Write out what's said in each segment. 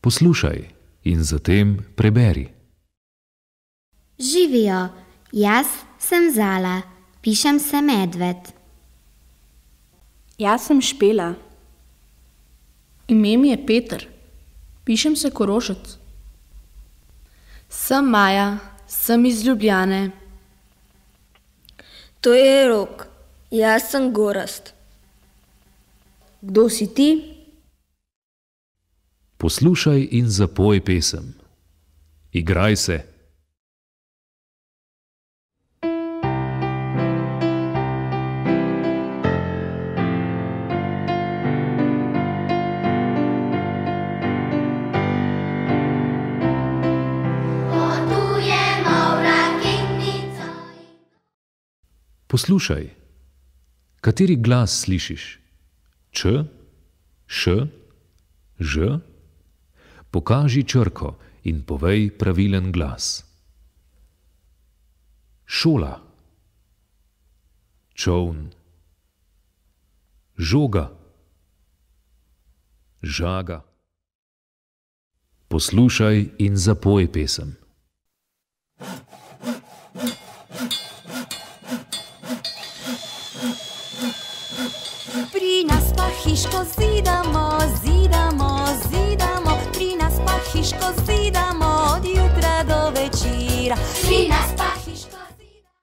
Poslušaj in zatem preberi. Živijo, jaz sem Zala, pišem se Medved. Jaz sem Špela. Ime mi je Peter, pišem se Korošec. Sem Maja, sem iz Ljubljane. To je Rok, jaz sem Gorazd. Kdo si ti? Poslušaj in zapoj pesem. Igraj se. Poslušaj, kateri glas slišiš? Č, š, ž? Pokaži črko in povej pravilen glas. Šola, čoln, žoga, žaga. Poslušaj in zapoj pesem. Pri nas pa hiško zidamo, zidamo, zidamo. Pri nas pa hiško zidamo od jutra do večera. Pri nas pa hiško zidamo.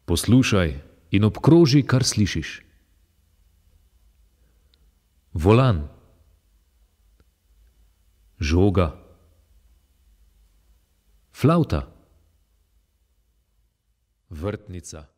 Poslušaj in obkroži, kar slišiš. Volan, žoga, flavta, vrtnica.